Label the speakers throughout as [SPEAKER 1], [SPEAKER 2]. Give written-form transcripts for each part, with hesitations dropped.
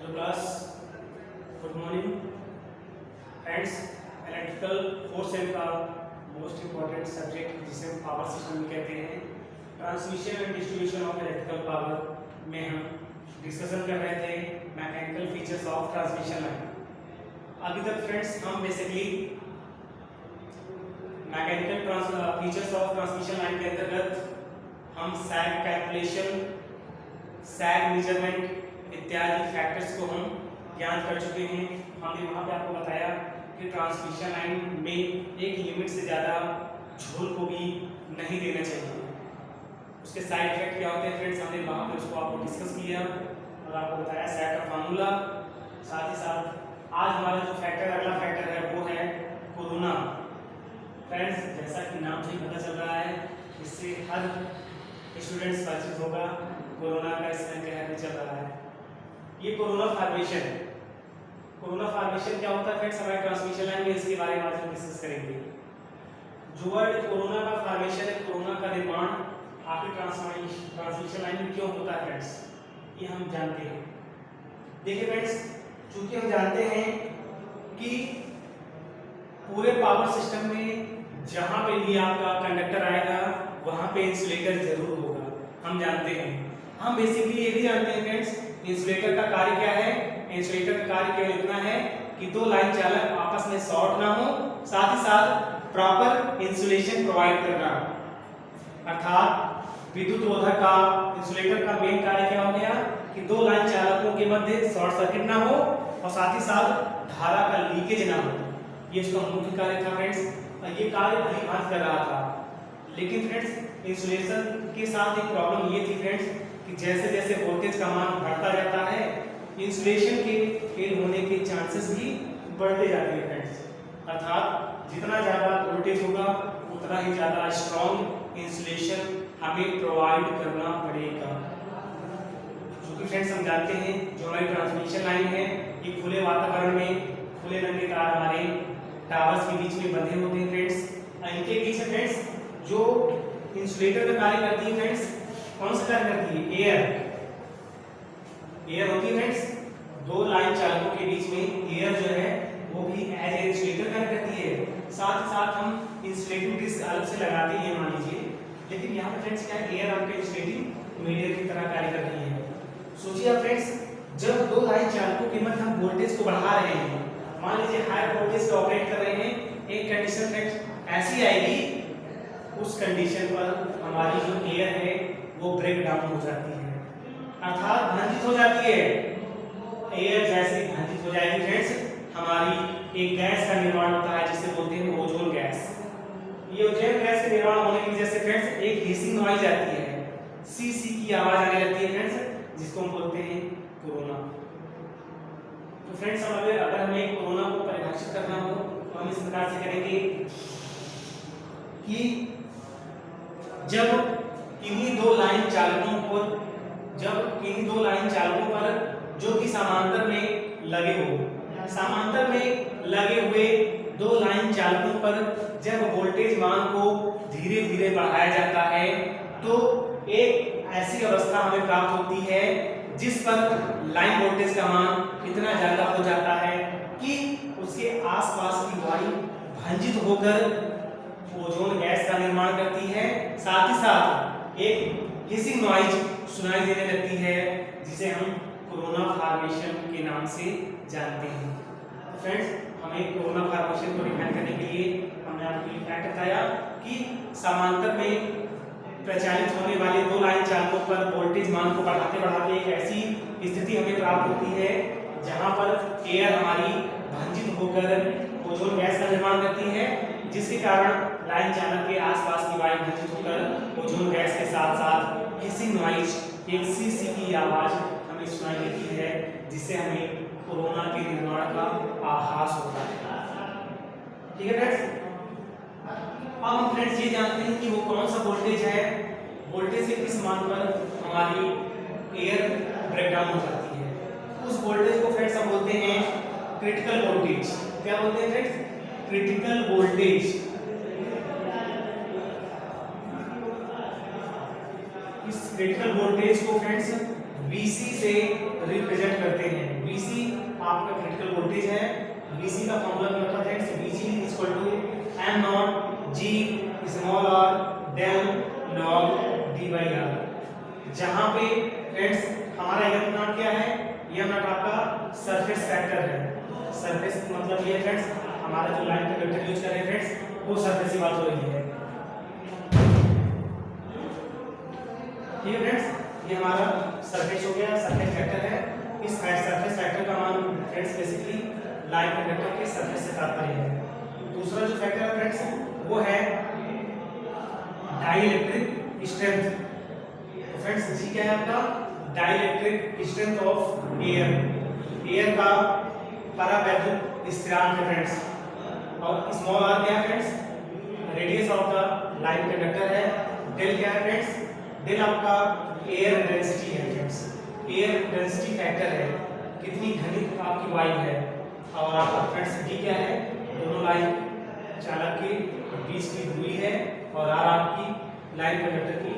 [SPEAKER 1] Hello class, good morning friends. Electrical fourth same का most important subject जिसे हम power system कहते हैं, transmission and distribution of electrical power में हम डिस्कशन कर रहे थे mechanical features of transmission line. अभी तक फ्रेंड्स हम basically mechanical features of transmission line के अंतर्गत हम सैग कैलकुलेशन, सैग मेजरमेंट इत्यादि फैक्टर्स को हम ज्ञान कर चुके हैं। हमने वहाँ पे आपको बताया कि ट्रांसमिशन लाइन में एक लिमिट से ज़्यादा झोल को भी नहीं देना चाहिए। उसके साइड इफेक्ट क्या होते हैं फ्रेंड्स, हमने वहाँ पे उसको आपको डिस्कस किया और आपको बताया सैग का फार्मूला। साथ ही साथ आज हमारा जो फैक्टर, अगला फैक्टर है वो है कोरोना। फ्रेंड्स, जैसा कि नाम से ही पता चल रहा है, इससे हर स्टूडेंट्स परिचित होगा, कोरोना का इसमें कहर चल रहा है। ये कोरोना फॉर्मेशन क्या होता है फ्रेंड्स, हमारे ट्रांसमिशन लाइन में इसके बारे में आज हम डिस्कस करेंगे। जो वर्ड कोरोना का फॉर्मेशन है, कोरोना का निर्माण आपके ट्रांसमिशन लाइन में क्यों होता है फ्रेंड्स, ये हम जानते हैं। देखिए फ्रेंड्स, चूंकि हम जानते हैं कि पूरे पावर सिस्टम में जहां पे भी आपका कंडक्टर आएगा वहां पे इंसुलेटर जरूर होगा, हम जानते हैं। हम बेसिकली ये भी जानते हैं फ्रेंड्स, इंसुलेटर का कार्य क्या है। इंसुलेटर का कार्य केवल इतना है कि दो लाइन चालक आपस में शॉर्ट ना हो, साथ ही साथ प्रॉपर इंसुलेशन प्रोवाइड करना। अर्थात विद्युत रोधक का, इंसुलेटर का मेन कार्य क्या हो गया कि दो लाइन चालकों के मध्य शॉर्ट सर्किट ना हो और साथ ही साथ धारा का लीकेज ना हो। ये इसका मुख्य कार्य था फ्रेंड्स, और ये कार्य भली भांति कर रहा था। लेकिन फ्रेंड्स, इंसुलेशन के साथ एक प्रॉब्लम ये थी फ्रेंड्स कि जैसे जैसे वोल्टेज का मान बढ़ता जाता है, इंसुलेशन के फेल होने के चांसेस भी बढ़ते जाते हैं फ्रेंड्स। अर्थात जितना ज़्यादा वोल्टेज होगा उतना ही ज़्यादा स्ट्रॉन्ग इंसुलेशन हमें प्रोवाइड करना पड़ेगा। क्योंकि फ्रेंड्स, हम जानते हैं जो हमारी ट्रांसमिशन लाइन है, ये खुले वातावरण में खुले रंग के तार हमारे टावर्स के बीच में बंधे होते हैं फ्रेंड्स। इनके बीच में फ्रेंड्स जो इंसुलेटर का कार्य करती है फ्रेंड्स, कौन सा कार्य करती है? एयर होती है फ्रेंड्स। दो लाइन चालकों के बीच में एयर जो है वो भी एज ए इंसुलेटर कार्य करती है। साथ ही साथ हम इंसुलेटिंग डिस्क अलग से लगाते हैं मान लीजिए, लेकिन यहाँ पे फ्रेंड्स क्या है, एयर आपके इंसुलेटिंग मीडिया की तरह कार्य कर रही है। सोचिए आप फ्रेंड्स, जब दो लाइन चालकों के मध्य हम वोल्टेज को बढ़ा रहे हैं, मान लीजिए हाई वोल्टेज पे ऑपरेट कर रहे हैं, एक कंडीशन फ्रेंड्स ऐसी आएगी, उस कंडीशन पर हमारी जो एयर है वो ब्रेक डाउन हो जाती है, अर्थात भंजित हो जाती है। एयर जैसे भंजित हो जाएगी फ्रेंड्स, हमारी एक गैस का निर्माण होता है जिसे बोलते हैं ओजोन गैस। ये ओजोन गैस के निर्माण होने की वजह से फ्रेंड्स एक हिसिंग नॉइज आती है, सी सी की आवाज आने लगती है फ्रेंड्स, जिसको हम बोलते हैं कोरोना। तो फ्रेंड्स, अगर हमें कोरोना को परिभाषित करना हो तो हम इस प्रकार से करेंगे कि जब किन्हीं दो लाइन चालकों पर जो कि समांतर में लगे हुए दो लाइन चालकों पर जब वोल्टेज मान को धीरे धीरे बढ़ाया जाता है तो एक ऐसी अवस्था हमें प्राप्त होती है जिस पर लाइन वोल्टेज का मान इतना ज्यादा हो जाता है कि उसके आसपास की वायु भंजित होकर ओजोन गैस का निर्माण करती है। साथ ही साथ एक हिसिंग नॉइज सुनाई देने लगती है जिसे हम कोरोना फॉर्मेशन के नाम से जानते हैं। तो फ्रेंड्स, हमें कोरोना फॉर्मेशन को डिफाइन करने के लिए हमने आपको फैक्ट बताया कि समांतर में प्रचालित होने वाले दो लाइन चालकों पर वोल्टेज मान को बढ़ाते बढ़ाते एक ऐसी स्थिति हमें प्राप्त होती है जहां पर एयर हमारी भंजित होकर ओजोन गैस का निर्माण करती है, जिसके कारण लाइन चालक के आसपास की वायु भंजित होकर ओजोन गैस के साथ साथ हिसिंग नॉइज, एक सी सी की आवाज हमें सुनाई देती है, जिससे हमें कोरोना के निर्माण का आभास होता है। ठीक है फ्रेंड्स, अब हम फ्रेंड्स ये जानते हैं कि वो कौन सा वोल्टेज है, वोल्टेज के किस मान पर हमारी एयर ब्रेकडाउन हो जाती है। उस वोल्टेज को फ्रेंड्स हम बोलते हैं क्रिटिकल वोल्टेज। क्या बोलते हैं फ्रेंड्स? Critical voltage. इस क्रिटिकल वोल्टेज को फ्रेंड्स VC से रिप्रेजेंट करते हैं। VC आपका क्रिटिकल वोल्टेज है। VC का फॉर्मूला क्या होता है friends? VC equal to M naught G small r del log d by r। जहां पे फ्रेंड्स हमारा M नॉट क्या है? M नॉट आपका सरफेस फैक्टर है। सरफेस मतलब ये फ्रेंड्स हमारा जो लाइन कंडक्टर यूज कर रहे हैं फ्रेंड्स वो सरफेस की बात हो रही है। ठीक है फ्रेंड्स, ये हमारा सरफेस हो गया, सरफेस फैक्टर है। इस सरफेस फैक्टर का मान फ्रेंड्स बेसिकली लाइन कंडक्टर के सरफेस से तात्पर्य है। दूसरा जो फैक्टर है फ्रेंड्स वो है डाइइलेक्ट्रिक स्ट्रेंथ। तो फ्रेंड्स जी क्या है आपका? Dielectric strength of air. Air का परावैद्युत स्थिरांक है फ्रेंड्स। और स्मॉल r क्या है friends? Radius of the line conductor है। डेल क्या है फ्रेंड्स? डेल आपका एयर डेंसिटी है फ्रेंड्स। एयर डेंसिटी फैक्टर है, कितनी घनित आपकी वायु है। और आपका फ्रेंड्स डी क्या है? दोनों लाइन चालक के बीच की दूरी है और आर आपकी लाइन कंडक्टर की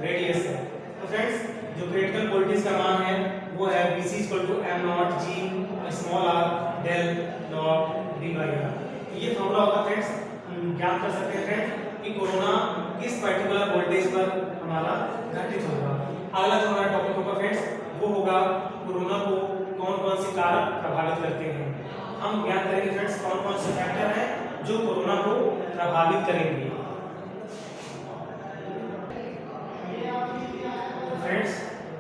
[SPEAKER 1] रेडियस है। तो फ्रेंड्स जो क्रिटिकल वोल्टेज का मान है वो है VC equal to M naught G small r del log d by r। ये फॉर्मूला होगा फ्रेंड्स, हम ज्ञात कर सकते हैं फ्रेंड्स कि कोरोना किस पर्टिकुलर वोल्टेज पर हमारा घटित होगा। अगला जो हमारा टॉपिक होगा फ्रेंड्स वो होगा कोरोना को कौन कौन से कारक प्रभावित करते हैं। हम ज्ञात करेंगे फ्रेंड्स कौन कौन से फैक्टर हैं जो कोरोना को प्रभावित करेंगे। फ्रेंड्स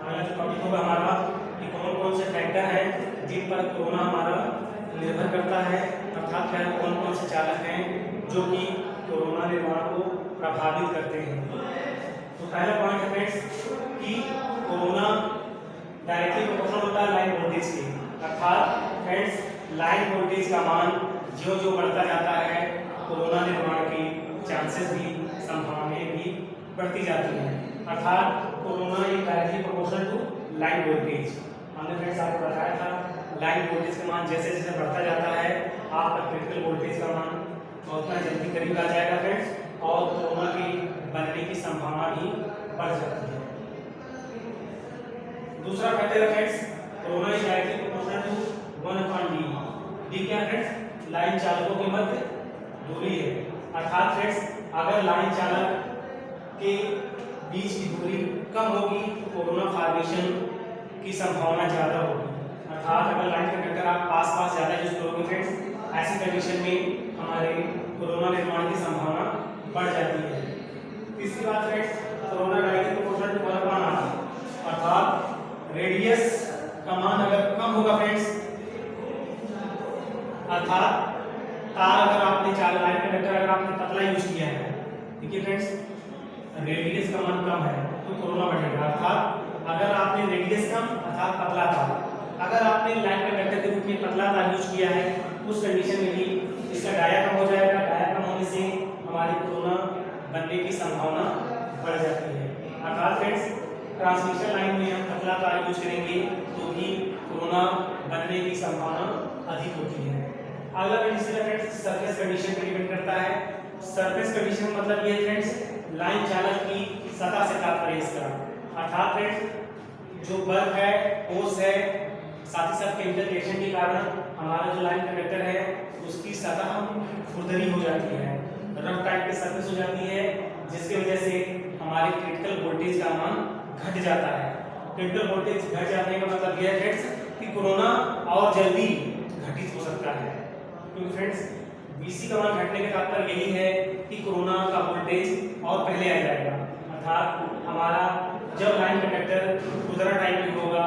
[SPEAKER 1] अगला जो टॉपिक होगा हमारा कि कौन कौन से फैक्टर हैं जिन पर कोरोना हमारा निर्भर करता है, अर्थात क्या कौन कौन से चालक हैं जो कि कोरोना निर्माण को प्रभावित करते हैं। तो पहला पॉइंट है फ्रेंड्स कि कोरोना डायरेक्टली प्रोपोर्शनल होता है लाइन वोल्टेज के, अर्थात फ्रेंड्स लाइन वोल्टेज का मान जो जो बढ़ता जाता है कोरोना निर्माण की चांसेस भी, संभावनाएं भी बढ़ती जाती हैं। अर्थात corona is directly proportional to line voltage. हमने फ्रेंड्स आपको बताया था लाइन वोल्टेज का मान जैसे जैसे बढ़ता जाता है आपका क्रिटिकल वोल्टेज का मान उतना जल्दी करीब आ जाएगा फ्रेंड्स और कोरोना की बनने की संभावना भी बढ़ जाती है। दूसरा फैक्टर है friends corona is directly proportional to 1/d। D क्या फ्रेंड्स? लाइन चालकों के मध्य दूरी है। अर्थात फ्रेंड्स अगर लाइन चालक के बीच की दूरी कम होगी तो कोरोना फॉर्मेशन की संभावना ज़्यादा होगी। अर्थात अगर लाइन कंडक्टर आप पास पास ज़्यादा यूज करोगे फ्रेंड्स ऐसी कंडीशन में हमारे कोरोना निर्माण की संभावना बढ़ जाती है। तीसरी बात friends corona directly proportional to 1/r, अर्थात रेडियस का मान अगर कम होगा फ्रेंड्स, अर्थात तार अगर आपने चार लाइन कंडक्टर अगर आपने पतला यूज किया है, देखिए फ्रेंड्स रेडियस का मान कम है तो कोरोना बढ़ेगा। अर्थात अगर आपने रेडियस कम अर्थात पतला तार, अगर आपने लाइन कंडक्टर के रूप में पतला तार यूज किया है उस कंडीशन में भी इसका डाया कम हो जाएगा। डाया कम होने से हमारी कोरोना बनने की संभावना बढ़ जाती है। अर्थात फ्रेंड्स ट्रांसमिशन लाइन में हम पतला तार यूज करेंगे तो भी कोरोना बनने की संभावना अधिक होती है। अगला कंडीशन है फ्रेंड्स सरफेस कंडीशन पर डिपेंड करता है। सरफेस कंडीशन मतलब ये फ्रेंड्स लाइन चालक की सतह से तात्पर्य इसका, अर्थात फ्रेंड्स जो बर्फ है, ओस है, साथ ही साथ केमिकल रिएक्शन के कारण हमारा जो लाइन कंडक्टर है उसकी सतह खुरदरी हो जाती है, रफ टाइप की सरफेस हो जाती है, जिसकी वजह से हमारे क्रिटिकल वोल्टेज का मान घट जाता है। क्रिटिकल वोल्टेज घट जाने का मतलब यह है फ्रेंड्स कि कोरोना और जल्दी घटित हो सकता है, क्योंकि फ्रेंड्स VC का मान घटने का तात्पर्य यही है कि कोरोना का वोल्टेज और पहले आ जाएगा। अर्थात हमारा जब लाइन कंडक्टर खुरदरा टाइप में होगा,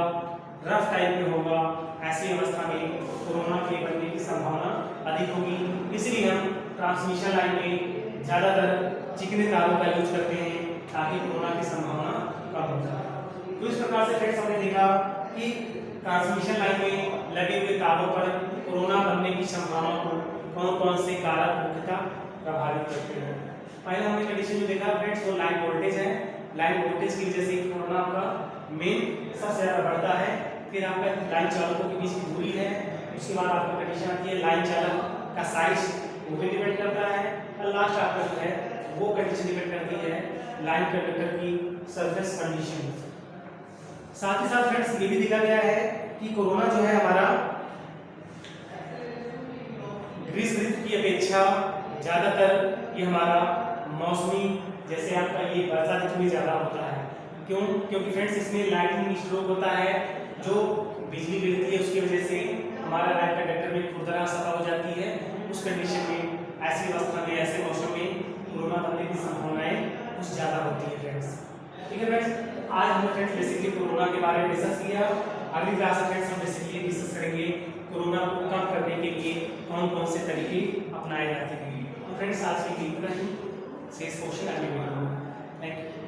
[SPEAKER 1] रफ टाइप में होगा, ऐसी अवस्था में कोरोना के बनने की संभावना अधिक होगी। इसलिए हम ट्रांसमिशन लाइन में ज़्यादातर चिकने तारों का यूज करते हैं ताकि कोरोना की संभावना कम हो जाए। तो इस प्रकार से फ्रेंड्स हमने देखा कि ट्रांसमिशन लाइन में लगे हुए तारों पर कोरोना बनने की संभावना को कौन कौन से कारक मुख्यतः प्रभावित करते हैं। पहले हमने कंडीशन जो देखा फ्रेंड्स वो लाइन वोल्टेज है। लाइन वोल्टेज की वजह से कोरोना आपका मेन सबसे ज़्यादा बढ़ता है। फिर आपका लाइन चालकों के बीच की दूरी है, उसके बाद आपका कंडीशन आती है लाइन चालक का साइज, वो भी डिपेंड करता है, और लास्ट आपका जो है वो कंडीशन डिपेंड करती है लाइन कंडक्टर की सरफेस कंडीशन। साथ ही साथ फ्रेंड्स ये भी देखा गया है कि कोरोना जो है हमारा ग्रीष्म ऋतु की अपेक्षा ज़्यादातर ये हमारा मौसमी, जैसे आपका ये बरसात ऋतु में ज़्यादा होता है। क्यों? क्योंकि फ्रेंड्स इसमें लाइटनिंग स्ट्रोक होता है, जो बिजली गिरती है उसकी वजह से हमारा लाइट कंडक्टर में खुरदरा सफा हो जाती है। उस कंडीशन में, ऐसी अवस्था में, ऐसे मौसम में कोरोना बनने की संभावनाएं कुछ ज़्यादा होती है फ्रेंड्स। ठीक है फ्रेंड्स, आज हमने फ्रेंड्स बेसिकली कोरोना के बारे में डिस्कस किया। अगली क्लास में फ्रेंड्स हम बेसिकली डिस्कस करेंगे कोरोना को कम करने के लिए कौन कौन से तरीके अपनाए जाते हैं। तो फ्रेंड्स आज के लिए इतना ही। शेष क्वेश्चन आगे बढ़ेंगे। Thank you.